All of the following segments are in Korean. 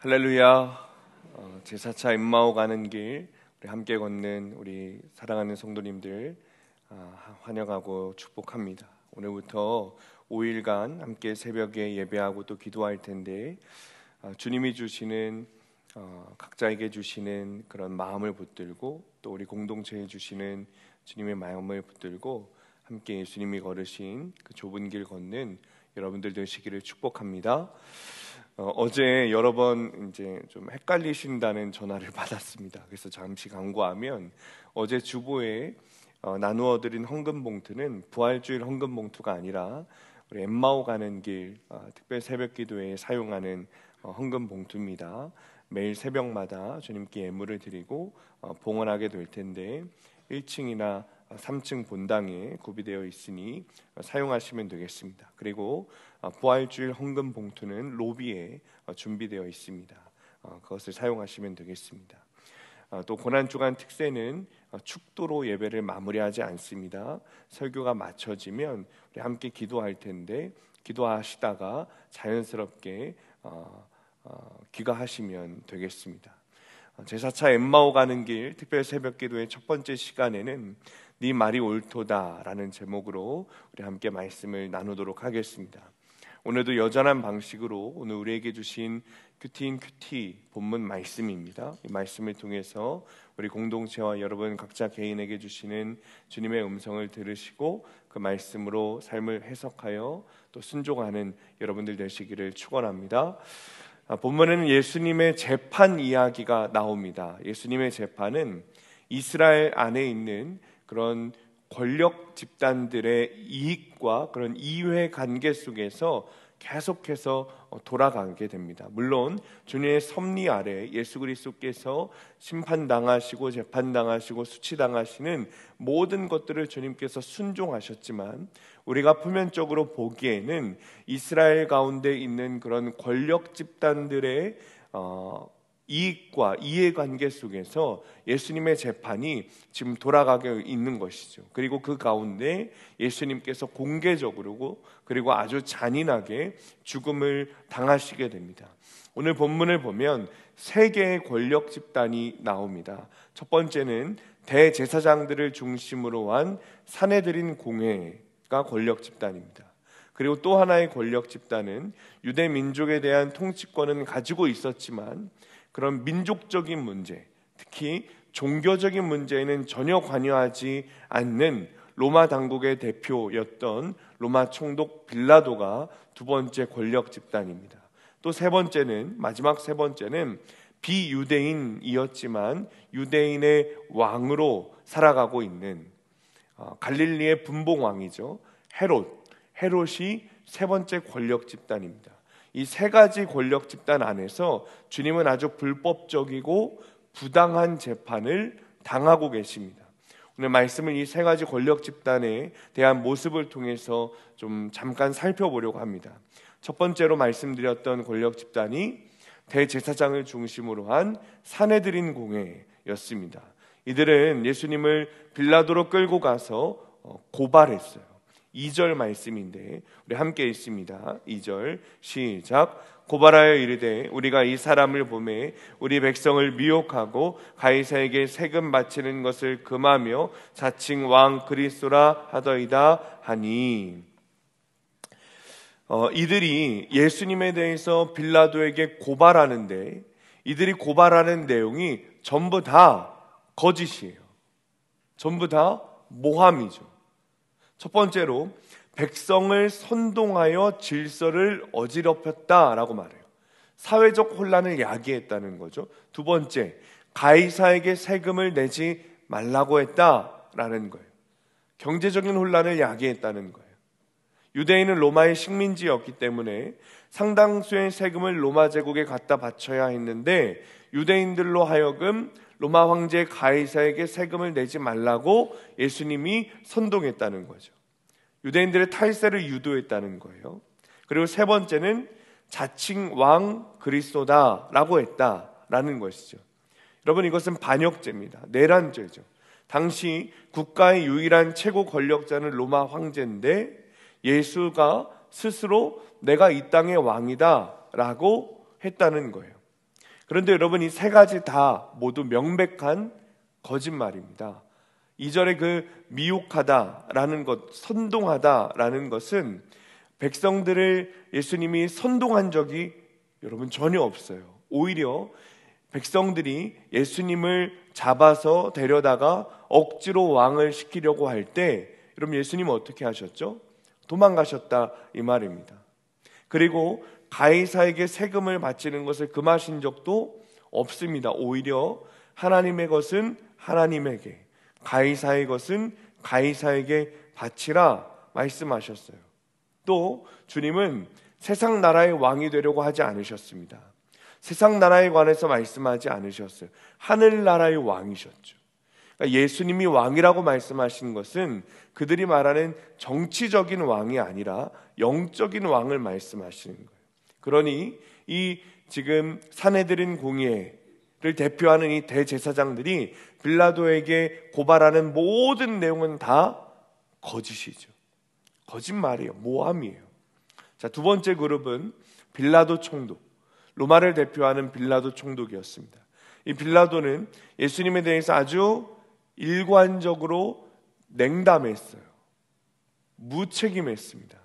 할렐루야. 제4차 엠마오 가는 길 우리 함께 걷는 우리 사랑하는 성도님들 환영하고 축복합니다. 오늘부터 5일간 함께 새벽에 예배하고 또 기도할 텐데 주님이 주시는 각자에게 주시는 그런 마음을 붙들고 또 우리 공동체에 주시는 주님의 마음을 붙들고 함께 예수님이 걸으신 그 좁은 길 걷는 여러분들 되시기를 축복합니다. 어제 여러 번 이제 좀 헷갈리신다는 전화를 받았습니다. 그래서 잠시 강구하면 어제 주보에 나누어 드린 헌금 봉투는 부활주일 헌금 봉투가 아니라 우리 엠마오 가는 길 특별 새벽 기도에 사용하는 헌금 봉투입니다. 매일 새벽마다 주님께 예물을 드리고 봉헌하게 될 텐데 1층이나 3층 본당에 구비되어 있으니 사용하시면 되겠습니다. 그리고 부활주일 헌금 봉투는 로비에 준비되어 있습니다. 그것을 사용하시면 되겠습니다. 또 고난주간 특세는 축도로 예배를 마무리하지 않습니다. 설교가 마쳐지면 우리 함께 기도할 텐데 기도하시다가 자연스럽게 귀가하시면 되겠습니다. 제4차 엠마오 가는 길 특별 새벽 기도의 첫 번째 시간에는 네 말이 옳도다 라는 제목으로 우리 함께 말씀을 나누도록 하겠습니다. 오늘도 여전한 방식으로 오늘 우리에게 주신 큐티인 큐티 본문 말씀입니다. 이 말씀을 통해서 우리 공동체와 여러분 각자 개인에게 주시는 주님의 음성을 들으시고 그 말씀으로 삶을 해석하여 또 순종하는 여러분들 되시기를 축원합니다. 본문에는 예수님의 재판 이야기가 나옵니다. 예수님의 재판은 이스라엘 안에 있는 그런 권력 집단들의 이익과 그런 이해 관계 속에서 계속해서 돌아가게 됩니다. 물론 주님의 섭리 아래 예수 그리스도께서 심판당하시고 재판당하시고 수치당하시는 모든 것들을 주님께서 순종하셨지만 우리가 표면적으로 보기에는 이스라엘 가운데 있는 그런 권력 집단들의 이익과 이해관계 속에서 예수님의 재판이 지금 돌아가게 있는 것이죠. 그리고 그 가운데 예수님께서 공개적으로 그리고 아주 잔인하게 죽음을 당하시게 됩니다. 오늘 본문을 보면 세 개의 권력 집단이 나옵니다. 첫 번째는 대제사장들을 중심으로 한 사내들인 공회가 권력 집단입니다. 그리고 또 하나의 권력 집단은 유대 민족에 대한 통치권은 가지고 있었지만 그런 민족적인 문제, 특히 종교적인 문제에는 전혀 관여하지 않는 로마 당국의 대표였던 로마 총독 빌라도가 두 번째 권력 집단입니다. 또 세 번째는 마지막 세 번째는 비유대인이었지만 유대인의 왕으로 살아가고 있는 갈릴리의 분봉왕이죠. 헤롯이 세 번째 권력 집단입니다. 이 세 가지 권력 집단 안에서 주님은 아주 불법적이고 부당한 재판을 당하고 계십니다. 오늘 말씀은 이 세 가지 권력 집단에 대한 모습을 통해서 좀 잠깐 살펴보려고 합니다. 첫 번째로 말씀드렸던 권력 집단이 대제사장을 중심으로 한 사내들인 공회였습니다. 이들은 예수님을 빌라도로 끌고 가서 고발했어요. 2절 말씀인데 우리 함께 읽습니다. 2절 시작. 고발하여 이르되 우리가 이 사람을 보매 우리 백성을 미혹하고 가이사에게 세금 바치는 것을 금하며 자칭 왕 그리스도라 하더이다 하니. 이들이 예수님에 대해서 빌라도에게 고발하는데 이들이 고발하는 내용이 전부 다 거짓이에요. 전부 다 모함이죠. 첫 번째로 백성을 선동하여 질서를 어지럽혔다라고 말해요. 사회적 혼란을 야기했다는 거죠. 두 번째, 가이사에게 세금을 내지 말라고 했다라는 거예요. 경제적인 혼란을 야기했다는 거예요. 유대인은 로마의 식민지였기 때문에 상당수의 세금을 로마 제국에 갖다 바쳐야 했는데 유대인들로 하여금 로마 황제 가이사에게 세금을 내지 말라고 예수님이 선동했다는 거죠. 유대인들의 탈세를 유도했다는 거예요. 그리고 세 번째는 자칭 왕 그리스도다라고 했다라는 것이죠. 여러분, 이것은 반역죄입니다. 내란죄죠. 당시 국가의 유일한 최고 권력자는 로마 황제인데 예수가 스스로 내가 이 땅의 왕이다라고 했다는 거예요. 그런데 여러분, 이 세 가지 다 모두 명백한 거짓말입니다. 2절에 그 미혹하다라는 것, 선동하다라는 것은 백성들을 예수님이 선동한 적이 여러분 전혀 없어요. 오히려 백성들이 예수님을 잡아서 데려다가 억지로 왕을 시키려고 할 때 여러분, 예수님은 어떻게 하셨죠? 도망가셨다 이 말입니다. 그리고 가이사에게 세금을 바치는 것을 금하신 적도 없습니다. 오히려 하나님의 것은 하나님에게, 가이사의 것은 가이사에게 바치라 말씀하셨어요. 또 주님은 세상 나라의 왕이 되려고 하지 않으셨습니다. 세상 나라에 관해서 말씀하지 않으셨어요. 하늘나라의 왕이셨죠. 그러니까 예수님이 왕이라고 말씀하신 것은 그들이 말하는 정치적인 왕이 아니라 영적인 왕을 말씀하시는 거예요. 그러니 이 지금 사내들인 공예를 대표하는 이 대제사장들이 빌라도에게 고발하는 모든 내용은 다 거짓이죠. 거짓말이에요. 모함이에요. 자, 두 번째 그룹은 빌라도 총독, 로마를 대표하는 빌라도 총독이었습니다. 이 빌라도는 예수님에 대해서 아주 일관적으로 냉담했어요. 무책임했습니다.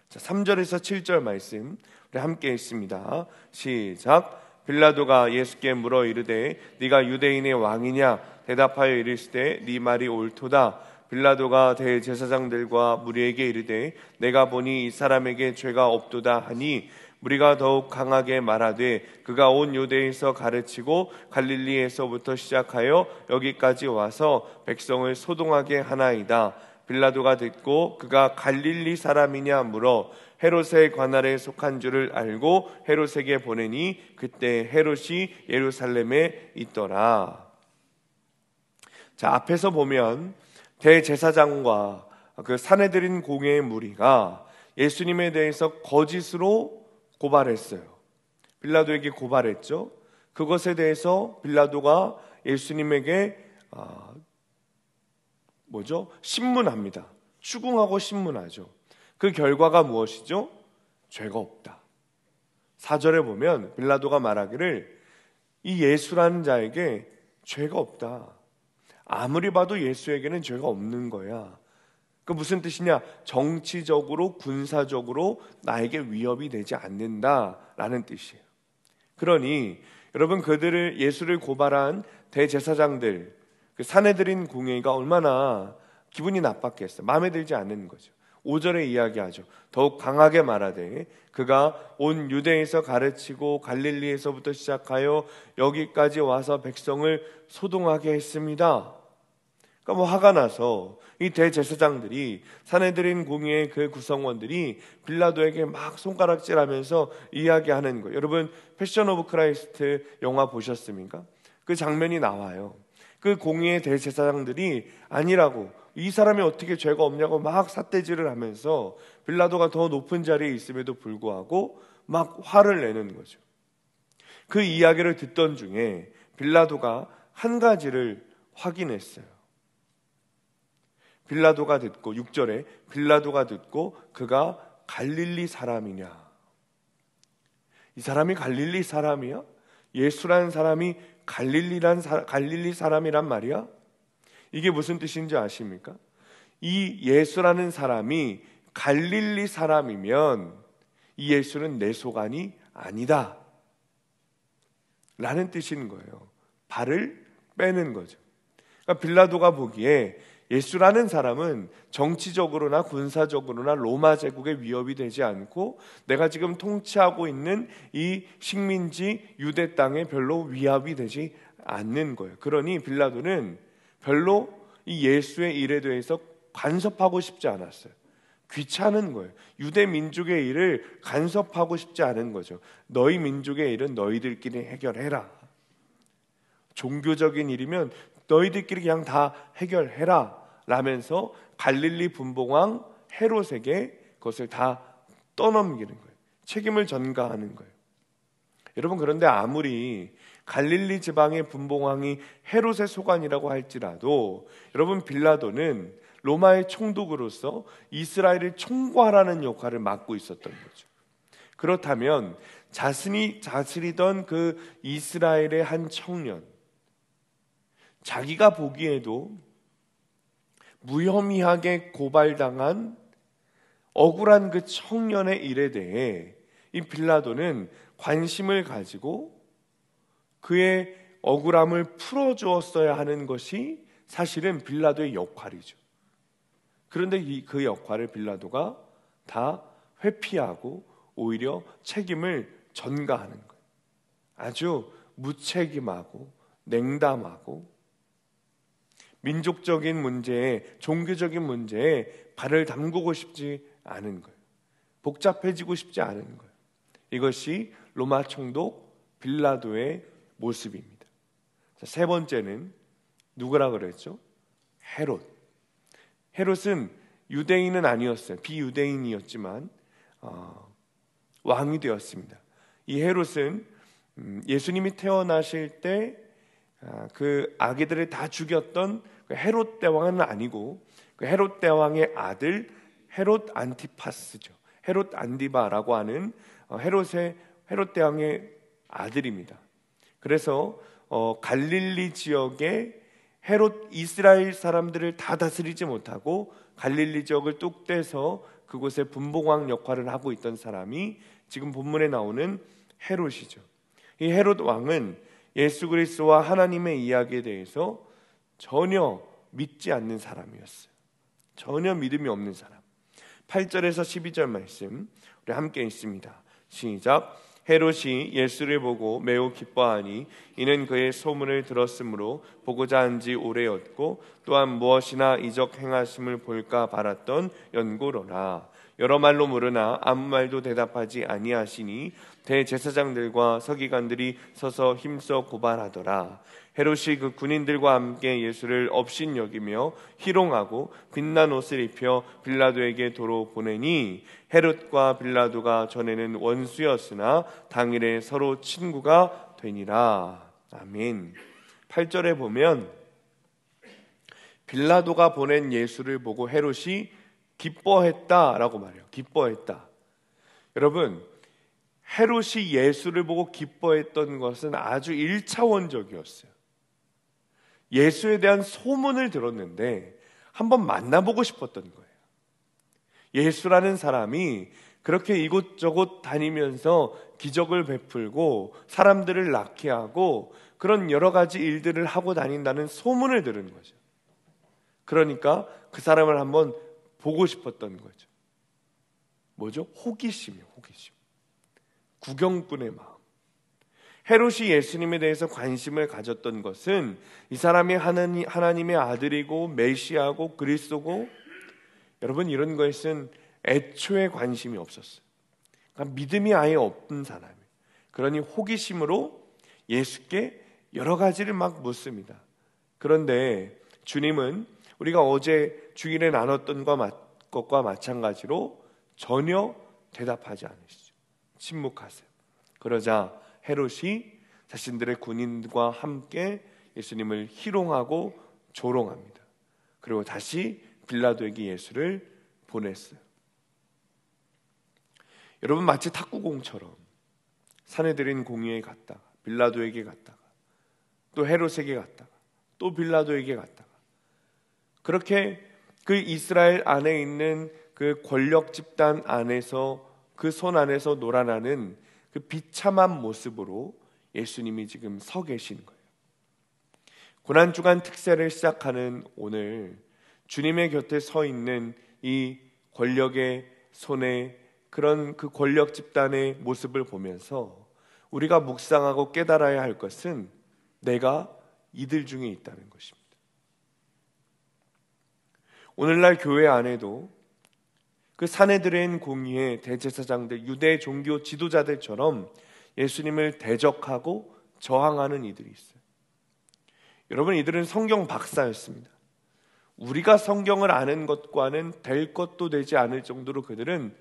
자, 3절에서 7절 말씀 우리 함께 읽습니다. 시작. 빌라도가 예수께 물어 이르되 네가 유대인의 왕이냐? 대답하여 이르시되 네 말이 옳도다. 빌라도가 대제사장들과 무리에게 이르되 내가 보니 이 사람에게 죄가 없도다 하니 무리가 더욱 강하게 말하되 그가 온 유대에서 가르치고 갈릴리에서부터 시작하여 여기까지 와서 백성을 소동하게 하나이다. 빌라도가 듣고 그가 갈릴리 사람이냐 물어 헤롯의 관할에 속한 줄을 알고 헤롯에게 보내니 그때 헤롯이 예루살렘에 있더라. 자, 앞에서 보면 대제사장과 그 사내들인 공회의 무리가 예수님에 대해서 거짓으로 고발했어요. 빌라도에게 고발했죠. 그것에 대해서 빌라도가 예수님에게 신문합니다. 추궁하고 신문하죠. 그 결과가 무엇이죠? 죄가 없다. 4절에 보면 빌라도가 말하기를 이 예수라는 자에게 죄가 없다. 아무리 봐도 예수에게는 죄가 없는 거야. 그 무슨 뜻이냐? 정치적으로 군사적으로 나에게 위협이 되지 않는다라는 뜻이에요. 그러니 여러분, 그들을 예수를 고발한 대제사장들, 그 사내들인 공회가 얼마나 기분이 나빴겠어요. 마음에 들지 않는 거죠. 5절에 이야기하죠. 더욱 강하게 말하되 그가 온 유대에서 가르치고 갈릴리에서부터 시작하여 여기까지 와서 백성을 소동하게 했습니다. 그러니까 화가 나서 이 대제사장들이, 사내들인 공회의 그 구성원들이 빌라도에게 막 손가락질하면서 이야기하는 거예요. 여러분, 패션 오브 크라이스트 영화 보셨습니까? 그 장면이 나와요. 그 공회의 대제사장들이 아니라고, 이 사람이 어떻게 죄가 없냐고 막 삿대질을 하면서 빌라도가 더 높은 자리에 있음에도 불구하고 막 화를 내는 거죠. 그 이야기를 듣던 중에 빌라도가 한 가지를 확인했어요. 빌라도가 듣고, 6절에 빌라도가 듣고 그가 갈릴리 사람이냐? 이 사람이 갈릴리 사람이야? 예수라는 사람이 갈릴리 사람이란 말이야? 이게 무슨 뜻인지 아십니까? 이 예수라는 사람이 갈릴리 사람이면 이 예수는 내 소관이 아니다 라는 뜻인 거예요. 발을 빼는 거죠. 그러니까 빌라도가 보기에 예수라는 사람은 정치적으로나 군사적으로나 로마 제국의 위협이 되지 않고 내가 지금 통치하고 있는 이 식민지 유대 땅에 별로 위협이 되지 않는 거예요. 그러니 빌라도는 별로 이 예수의 일에 대해서 간섭하고 싶지 않았어요. 귀찮은 거예요. 유대 민족의 일을 간섭하고 싶지 않은 거죠. 너희 민족의 일은 너희들끼리 해결해라. 종교적인 일이면 너희들끼리 그냥 다 해결해라 라면서 갈릴리 분봉왕 헤롯에게 그것을 다 떠넘기는 거예요. 책임을 전가하는 거예요. 여러분, 그런데 아무리 갈릴리 지방의 분봉왕이 헤롯의 소관이라고 할지라도 여러분, 빌라도는 로마의 총독으로서 이스라엘을 총괄하는 역할을 맡고 있었던 거죠. 그렇다면 자신이 다스리던 그 이스라엘의 한 청년, 자기가 보기에도 무혐의하게 고발당한 억울한 그 청년의 일에 대해 이 빌라도는 관심을 가지고 그의 억울함을 풀어주었어야 하는 것이 사실은 빌라도의 역할이죠. 그런데 그 역할을 빌라도가 다 회피하고 오히려 책임을 전가하는 거예요. 아주 무책임하고 냉담하고 민족적인 문제에, 종교적인 문제에 발을 담그고 싶지 않은 거예요. 복잡해지고 싶지 않은 거예요. 이것이 로마 총독 빌라도의 모습입니다. 자, 세 번째는 누구라 그랬죠? 헤롯. 헤롯은 유대인은 아니었어요. 비유대인이었지만 왕이 되었습니다. 이 헤롯은 예수님이 태어나실 때 그 아기들을 다 죽였던 그 헤롯 대왕은 아니고 그 헤롯 대왕의 아들 헤롯 안티파스죠. 헤롯 안디바라고 하는 헤롯 대왕의 아들입니다. 그래서 갈릴리 지역에 헤롯 이스라엘 사람들을 다 다스리지 못하고 갈릴리 지역을 뚝 떼서 그곳에 분봉왕 역할을 하고 있던 사람이 지금 본문에 나오는 헤롯이죠. 이 헤롯 왕은 예수 그리스도와 하나님의 이야기에 대해서 전혀 믿지 않는 사람이었어요. 전혀 믿음이 없는 사람. 8절에서 12절 말씀 우리 함께 읽습니다. 시작. 헤롯이 예수를 보고 매우 기뻐하니 이는 그의 소문을 들었으므로 보고자 한지 오래였고 또한 무엇이나 이적 행하심을 볼까 바랐던 연고로라. 여러 말로 물으나 아무 말도 대답하지 아니하시니 대제사장들과 서기관들이 서서 힘써 고발하더라. 헤롯이 그 군인들과 함께 예수를 업신여기며 희롱하고 빛난 옷을 입혀 빌라도에게 도로 보내니 헤롯과 빌라도가 전에는 원수였으나 당일에 서로 친구가 되니라. 아멘. 8절에 보면 빌라도가 보낸 예수를 보고 헤롯이 기뻐했다라고 말해요. 기뻐했다. 여러분, 헤롯이 예수를 보고 기뻐했던 것은 아주 1차원적이었어요. 예수에 대한 소문을 들었는데 한번 만나보고 싶었던 거예요. 예수라는 사람이 그렇게 이곳저곳 다니면서 기적을 베풀고 사람들을 낫게 하고 그런 여러 가지 일들을 하고 다닌다는 소문을 들은 거죠. 그러니까 그 사람을 한번 보고 싶었던 거죠. 뭐죠? 호기심이요, 호기심. 구경꾼의 마음. 헤롯이 예수님에 대해서 관심을 가졌던 것은 이 사람이 하나님의 아들이고 메시아고 그리스도고, 여러분 이런 것은 애초에 관심이 없었어요. 그러니까 믿음이 아예 없는 사람이에요. 그러니 호기심으로 예수께 여러 가지를 막 묻습니다. 그런데 주님은 우리가 어제 주일에 나눴던 것과 마찬가지로 전혀 대답하지 않으시죠. 침묵하세요. 그러자 헤롯이 자신들의 군인과 함께 예수님을 희롱하고 조롱합니다. 그리고 다시 빌라도에게 예수를 보냈어요. 여러분 마치 탁구공처럼 사내들인 공의에 갔다가 빌라도에게 갔다가 또 헤롯에게 갔다가 또 빌라도에게 갔다가 그렇게 그 이스라엘 안에 있는 그 권력 집단 안에서 그 손 안에서 놀아나는 그 비참한 모습으로 예수님이 지금 서 계신 거예요. 고난주간 특세를 시작하는 오늘 주님의 곁에 서 있는 이 권력의 손에 그런 그 권력 집단의 모습을 보면서 우리가 묵상하고 깨달아야 할 것은 내가 이들 중에 있다는 것입니다. 오늘날 교회 안에도 그 사내들인 공의의 대제사장들, 유대 종교 지도자들처럼 예수님을 대적하고 저항하는 이들이 있어요. 여러분 이들은 성경 박사였습니다. 우리가 성경을 아는 것과는 될 것도 되지 않을 정도로 그들은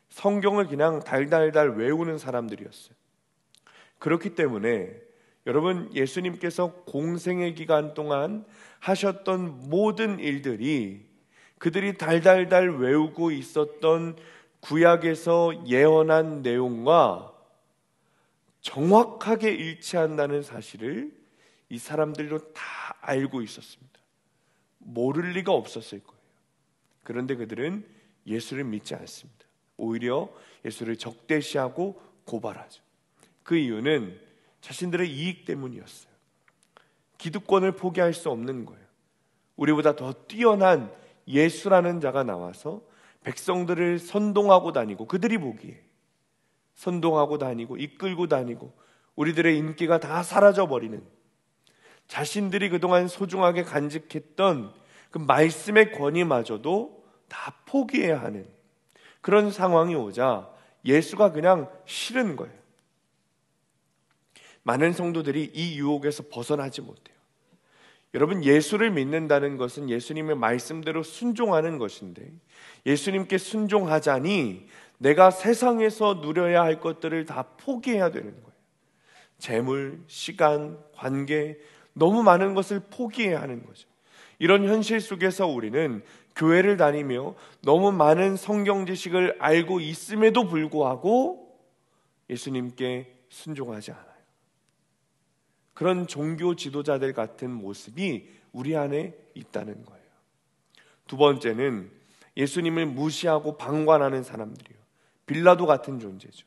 성경을 그냥 달달달 외우는 사람들이었어요. 그렇기 때문에 여러분 예수님께서 공생의 기간 동안 하셨던 모든 일들이 그들이 달달달 외우고 있었던 구약에서 예언한 내용과 정확하게 일치한다는 사실을 이 사람들도 다 알고 있었습니다. 모를 리가 없었을 거예요. 그런데 그들은 예수를 믿지 않습니다. 오히려 예수를 적대시하고 고발하죠. 그 이유는 자신들의 이익 때문이었어요. 기득권을 포기할 수 없는 거예요. 우리보다 더 뛰어난 예수라는 자가 나와서 백성들을 선동하고 다니고, 그들이 보기에 선동하고 다니고 이끌고 다니고 우리들의 인기가 다 사라져버리는, 자신들이 그동안 소중하게 간직했던 그 말씀의 권위마저도 다 포기해야 하는 그런 상황이 오자 예수가 그냥 싫은 거예요. 많은 성도들이 이 유혹에서 벗어나지 못해요. 여러분, 예수를 믿는다는 것은 예수님의 말씀대로 순종하는 것인데, 예수님께 순종하자니 내가 세상에서 누려야 할 것들을 다 포기해야 되는 거예요. 재물, 시간, 관계, 너무 많은 것을 포기해야 하는 거죠. 이런 현실 속에서 우리는 교회를 다니며 너무 많은 성경 지식을 알고 있음에도 불구하고 예수님께 순종하지 않아요. 그런 종교 지도자들 같은 모습이 우리 안에 있다는 거예요. 두 번째는 예수님을 무시하고 방관하는 사람들이에요. 빌라도 같은 존재죠.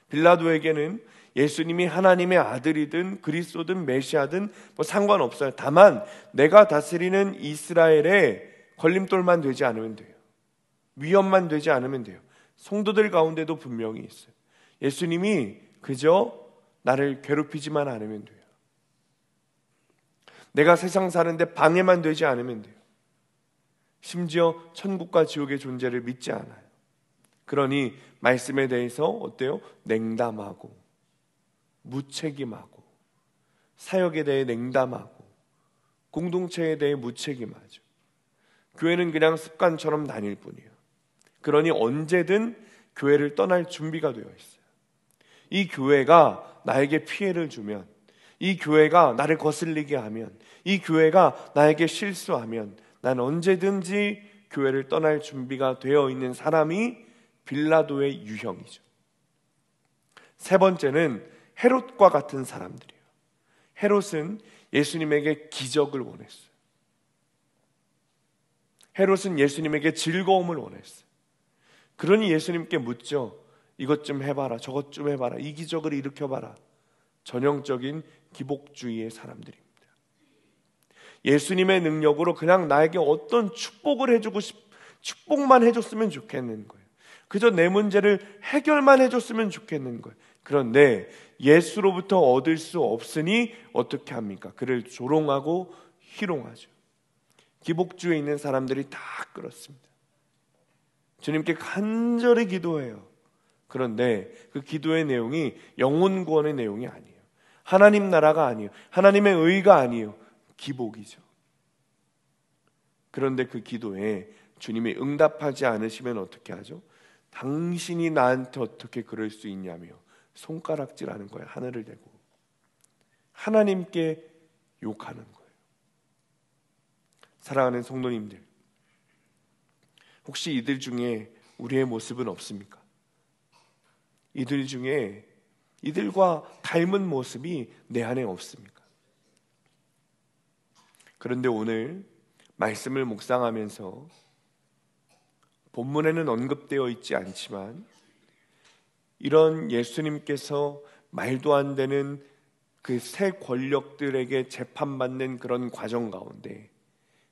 빌라도에게는 예수님이 하나님의 아들이든 그리스도든 메시아든 뭐 상관없어요. 다만 내가 다스리는 이스라엘의 걸림돌만 되지 않으면 돼요. 위험만 되지 않으면 돼요. 성도들 가운데도 분명히 있어요. 예수님이 그저 나를 괴롭히지만 않으면 돼요. 내가 세상 사는데 방해만 되지 않으면 돼요. 심지어 천국과 지옥의 존재를 믿지 않아요. 그러니 말씀에 대해서 어때요? 냉담하고 무책임하고, 사역에 대해 냉담하고 공동체에 대해 무책임하죠. 교회는 그냥 습관처럼 다닐 뿐이에요. 그러니 언제든 교회를 떠날 준비가 되어 있어요. 이 교회가 나에게 피해를 주면, 이 교회가 나를 거슬리게 하면, 이 교회가 나에게 실수하면 난 언제든지 교회를 떠날 준비가 되어 있는 사람이 빌라도의 유형이죠. 세 번째는 헤롯과 같은 사람들이에요. 헤롯은 예수님에게 기적을 원했어요. 헤롯은 예수님에게 즐거움을 원했어요. 그러니 예수님께 묻죠. 이것 좀 해봐라, 저것 좀 해봐라, 이 기적을 일으켜봐라. 전형적인 기복주의의 사람들입니다. 예수님의 능력으로 그냥 나에게 어떤 축복을 해주고 축복만 해줬으면 좋겠는 거예요. 그저 내 문제를 해결만 해줬으면 좋겠는 거예요. 그런데 예수로부터 얻을 수 없으니 어떻게 합니까? 그를 조롱하고 희롱하죠. 기복주의에 있는 사람들이 다 그렇습니다. 주님께 간절히 기도해요. 그런데 그 기도의 내용이 영혼 구원의 내용이 아니에요. 하나님 나라가 아니에요. 하나님의 의가 아니에요. 기복이죠. 그런데 그 기도에 주님이 응답하지 않으시면 어떻게 하죠? 당신이 나한테 어떻게 그럴 수 있냐며 손가락질하는 거예요. 하늘을 대고 하나님께 욕하는 거예요. 사랑하는 성도님들, 혹시 이들 중에 우리의 모습은 없습니까? 이들 중에 이들과 닮은 모습이 내 안에 없습니까? 그런데 오늘 말씀을 묵상하면서 본문에는 언급되어 있지 않지만 이런 예수님께서 말도 안 되는 그 새 권력들에게 재판받는 그런 과정 가운데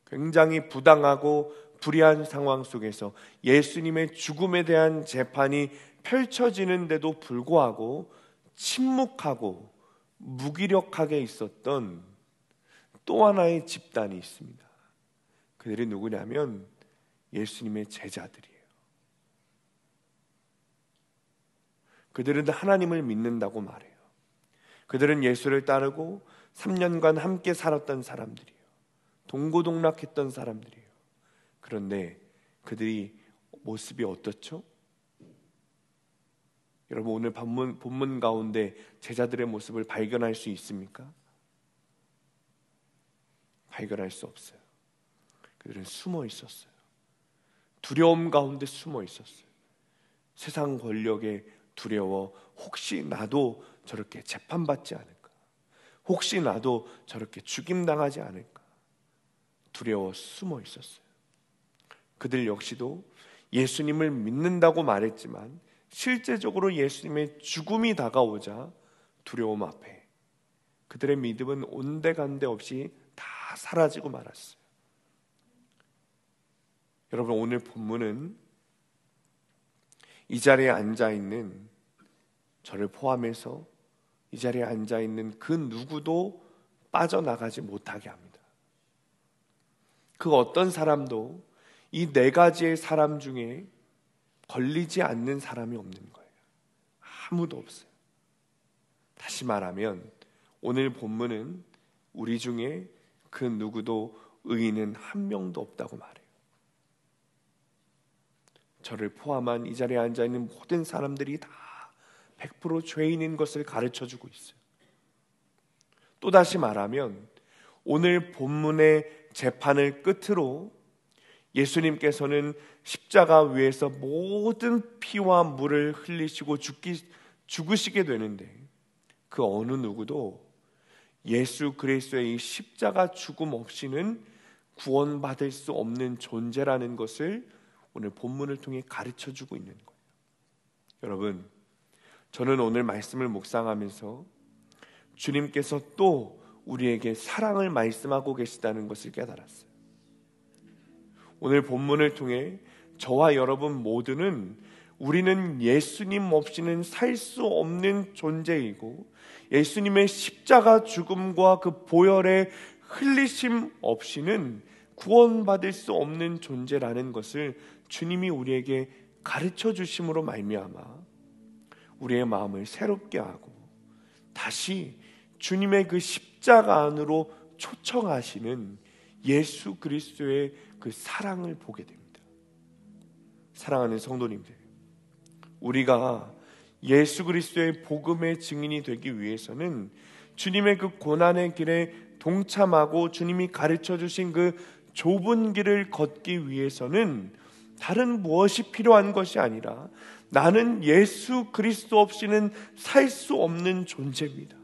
굉장히 부당하고 불의한 상황 속에서 예수님의 죽음에 대한 재판이 펼쳐지는데도 불구하고 침묵하고 무기력하게 있었던 또 하나의 집단이 있습니다. 그들이 누구냐면 예수님의 제자들이에요. 그들은 하나님을 믿는다고 말해요. 그들은 예수를 따르고 3년간 함께 살았던 사람들이에요. 동고동락했던 사람들이에요. 그런데 그들이 모습이 어떻죠? 여러분, 오늘 본문 가운데 제자들의 모습을 발견할 수 있습니까? 발견할 수 없어요. 그들은 숨어 있었어요. 두려움 가운데 숨어 있었어요. 세상 권력에 두려워 혹시 나도 저렇게 재판받지 않을까? 혹시 나도 저렇게 죽임당하지 않을까? 두려워 숨어 있었어요. 그들 역시도 예수님을 믿는다고 말했지만 실제적으로 예수님의 죽음이 다가오자 두려움 앞에 그들의 믿음은 온데간데 없이 다 사라지고 말았어요. 여러분, 오늘 본문은 이 자리에 앉아있는 저를 포함해서 이 자리에 앉아있는 그 누구도 빠져나가지 못하게 합니다. 그 어떤 사람도 이 네 가지의 사람 중에 걸리지 않는 사람이 없는 거예요. 아무도 없어요. 다시 말하면 오늘 본문은 우리 중에 그 누구도 의인은 한 명도 없다고 말해요. 저를 포함한 이 자리에 앉아있는 모든 사람들이 다 100% 죄인인 것을 가르쳐주고 있어요. 또다시 말하면 오늘 본문의 재판을 끝으로 예수님께서는 십자가 위에서 모든 피와 물을 흘리시고 죽으시게 되는데 그 어느 누구도 예수 그리스도의 이 십자가 죽음 없이는 구원받을 수 없는 존재라는 것을 오늘 본문을 통해 가르쳐주고 있는 거예요. 여러분, 저는 오늘 말씀을 묵상하면서 주님께서 또 우리에게 사랑을 말씀하고 계시다는 것을 깨달았어요. 오늘 본문을 통해 저와 여러분 모두는 우리는 예수님 없이는 살 수 없는 존재이고 예수님의 십자가 죽음과 그 보혈의 흘리심 없이는 구원받을 수 없는 존재라는 것을 주님이 우리에게 가르쳐 주심으로 말미암아 우리의 마음을 새롭게 하고 다시 주님의 그 십자가 안으로 초청하시는 예수 그리스도의 그 사랑을 보게 됩니다. 사랑하는 성도님들, 우리가 예수 그리스도의 복음의 증인이 되기 위해서는 주님의 그 고난의 길에 동참하고 주님이 가르쳐 주신 그 좁은 길을 걷기 위해서는 다른 무엇이 필요한 것이 아니라 나는 예수 그리스도 없이는 살 수 없는 존재입니다.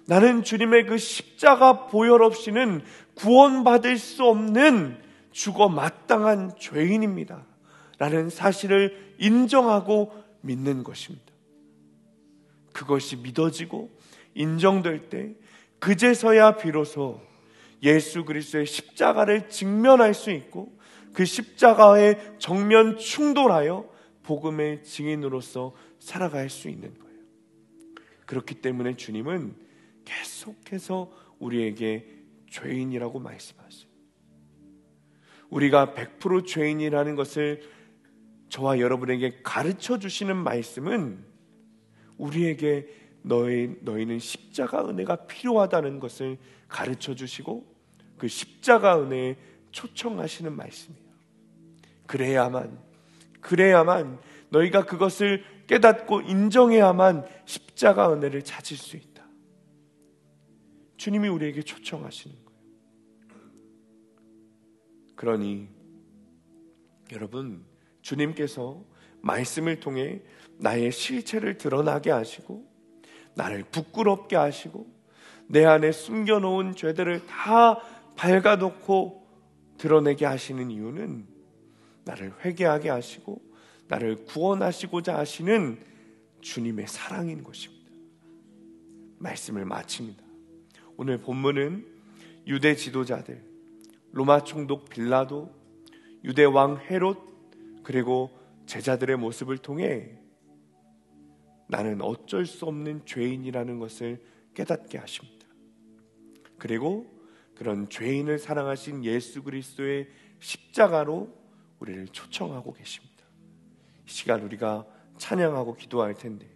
나는 주님의 그 십자가 보혈 없이는 구원받을 수 없는 죽어 마땅한 죄인입니다 라는 사실을 인정하고 믿는 것입니다. 그것이 믿어지고 인정될 때 그제서야 비로소 예수 그리스도의 십자가를 직면할 수 있고 그 십자가에 정면 충돌하여 복음의 증인으로서 살아갈 수 있는 거예요. 그렇기 때문에 주님은 계속해서 우리에게 죄인이라고 말씀하세요. 우리가 100% 죄인이라는 것을 저와 여러분에게 가르쳐 주시는 말씀은 우리에게 너희는 십자가 은혜가 필요하다는 것을 가르쳐 주시고 그 십자가 은혜에 초청하시는 말씀이에요. 그래야만 너희가 그것을 깨닫고 인정해야만 십자가 은혜를 찾을 수 있다. 주님이 우리에게 초청하시는 거예요. 그러니 여러분, 주님께서 말씀을 통해 나의 실체를 드러나게 하시고 나를 부끄럽게 하시고 내 안에 숨겨놓은 죄들을 다 밝아놓고 드러내게 하시는 이유는 나를 회개하게 하시고 나를 구원하시고자 하시는 주님의 사랑인 것입니다. 말씀을 마칩니다. 오늘 본문은 유대 지도자들, 로마 총독 빌라도, 유대 왕 헤롯, 그리고 제자들의 모습을 통해 나는 어쩔 수 없는 죄인이라는 것을 깨닫게 하십니다. 그리고 그런 죄인을 사랑하신 예수 그리스도의 십자가로 우리를 초청하고 계십니다. 이 시간 우리가 찬양하고 기도할 텐데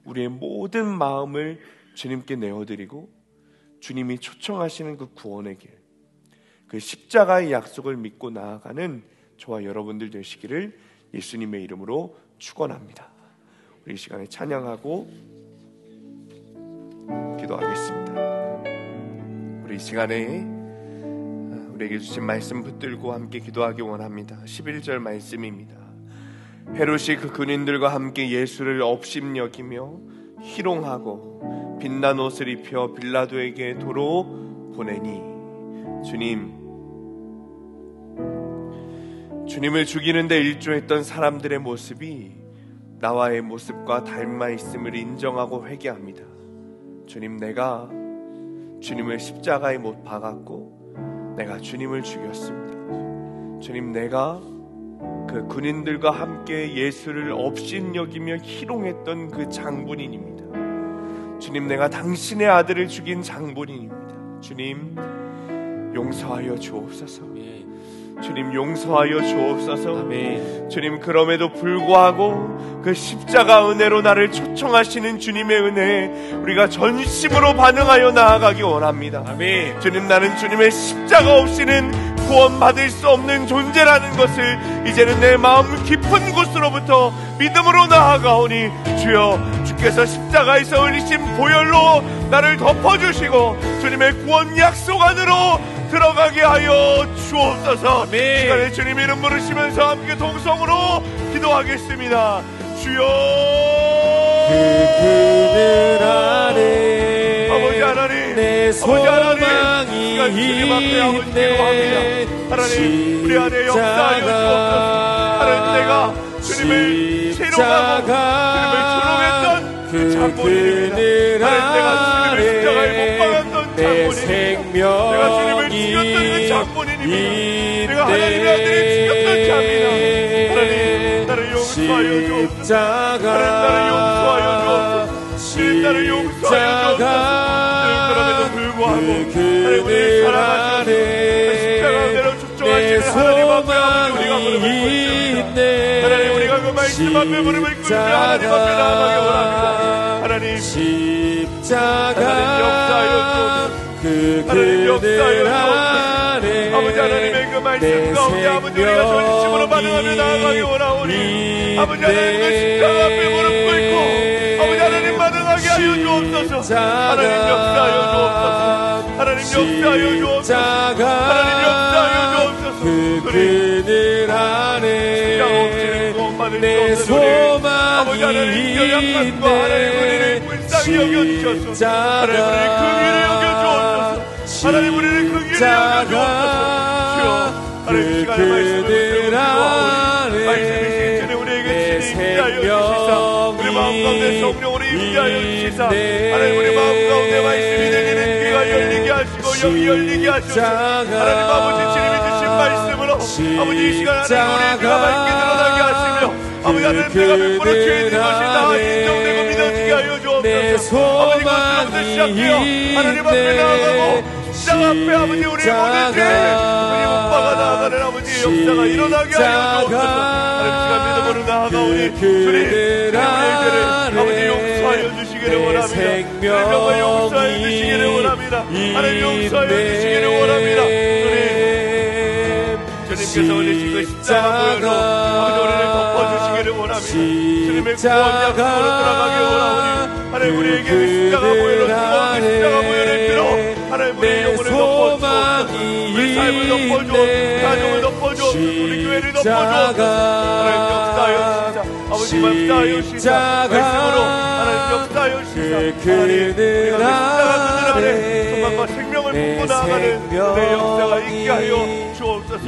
우리의 모든 마음을 주님께 내어드리고 주님이 초청하시는 그 구원의 길, 그 십자가의 약속을 믿고 나아가는 저와 여러분들 되시기를 예수님의 이름으로 축원합니다. 우리 이 시간에 찬양하고 기도하겠습니다. 우리 이 시간에 우리에게 주신 말씀 붙들고 함께 기도하기 원합니다. 11절 말씀입니다. 헤롯이 그 군인들과 함께 예수를 업심여기며 희롱하고 빛난 옷을 입혀 빌라도에게 도로 보내니 주님을 죽이는데 일조했던 사람들의 모습이 나와의 모습과 닮아 있음을 인정하고 회개합니다. 주님, 내가 주님을 십자가에 못 박았고 내가 주님을 죽였습니다. 주님, 내가 그 군인들과 함께 예수를 업신여기며 희롱했던 그 장본인입니다. 주님, 내가 당신의 아들을 죽인 장본인입니다. 주님, 용서하여 주옵소서. 주님, 용서하여 주옵소서. 아멘. 주님, 그럼에도 불구하고 그 십자가 은혜로 나를 초청하시는 주님의 은혜에 우리가 전심으로 반응하여 나아가기 원합니다. 아멘. 주님, 나는 주님의 십자가 없이는 구원받을 수 없는 존재라는 것을 이제는 내 마음 깊은 곳으로부터 믿음으로 나아가오니, 주여, 주께서 십자가에서 흘리신 보혈로 나를 덮어주시고 주님의 구원 약속 안으로 들어가게 하여 주옵소서. 아멘. 시간에 주님 이름 부르시면서 함께 동성으로 기도하겠습니다. 주여, 그 그늘 아래 아버지 하나님, 내 소망이 시간 주님 앞에 아버지 기도합니다. 하나님, 우리 안에 역사하여 주옵소서. 하나님, 내가 주님을 채용하고 주님을 조롱했던 그 장본인입니다. 하나님, 내가 주님을 십자가에 못 박았던 장본인입니다. 내가 주님을 죽였던 그 장본인입니다. 내가 하나님의 아들을 죽였던 자입니다. 하나님, 나를 용서하여 주옵소서. 하나님, 나를 용서하여 주옵소서. 주님, 나를 용서하여 주옵소서. 그럼에도 불구하고 하나님, 우리를 사랑하시는 십자가 은혜로 초청하시는 하나님 앞에 아버지, 우리가 무릎을 꿇습니다. 하나님, 우리가 그 말씀 앞에 무릎을 꿇으며 하나님 앞에 나아가기 원합니다. 하나님, 십자가 하나님 역사하여 주옵소서. 하나님 역사하여 주옵소서. 아버지, 하나님의 그 말씀 가운데 아버지, 우리가 전심으로 반응하며 나아가기 원하오니, 아버지 하나님, 그 십자가 앞에 무릎 꿇고 아버지 하나님 반응하게 하여 주옵소서. 하나님 역사하여 주옵소서. 하나님 역사하여 주옵소서. 하나님 역사하여 주옵소서. 그 그늘 아래 내 소망이 아버지 하나님, 연약함과 하나님 우리를 불쌍히 여겨주셔서 하나님 우리를 긍휼히 여겨주옵소서. 하나님 우리를 긍휼히 여겨주옵소서. 주여, 하나님 시간에 말씀을 들어주시고 말씀이신 주님 우리에게 친히 임재하여 주시사 우리 마음 가운데 성령으로 임재하여 주시사 하나님 우리 마음 가운데 말씀이 내리는 귀가 열리게 하시고 영이 열리게 하셔서 하나님 아버지, 주님이 주신 말씀으로 아버지, 이 시간 하나님 우리의 귀가 밝게 드러나게 하시며 아버지 하나님, 내가 100% 죄인 것이 다 인정되고 믿어지게 하여 주옵소서. 아버지, 그것부터 시작해요 하나님 앞에 나아가고 십자가 앞에 아버지, 우리의 모든 죄 우리 오빠가 나아가는 아버지의 역사가 일어나게 하여 주옵소서. 하나님, 시간 믿음으로 나아가오니 주님, 우리의 죄를 아버지 용서하여 주시기를 원합니다. 주님, 정말 용서하여 주시기를 원합니다. 하나님, 용서하여 주시기를 원합니다. 주님께서 올리신 그 십자가 보혈로 아버지 우리를 덮어주시기를 원합니다. 주님의 구원 약속으로 돌아가기 원하오니 하나님, 우리에게 그 십자가 보혈로 주어 그 십자가 보혈의 피로 하나님 우리의 영혼을 덮어주옵소서. 우리 삶을 덮어주옵소서. 가정을 덮어주옵소서. 우리 교회를 덮어주옵소서. 하나님 역사하여 주시자. 아버지 역사하여 주시자. 말씀으로 하나님 역사하여 주시자. 하나님, 우리가 그 십자가 그늘 아래 소망과 생명을 품고 나아가는 내 역사가 있게 하여 주옵소서.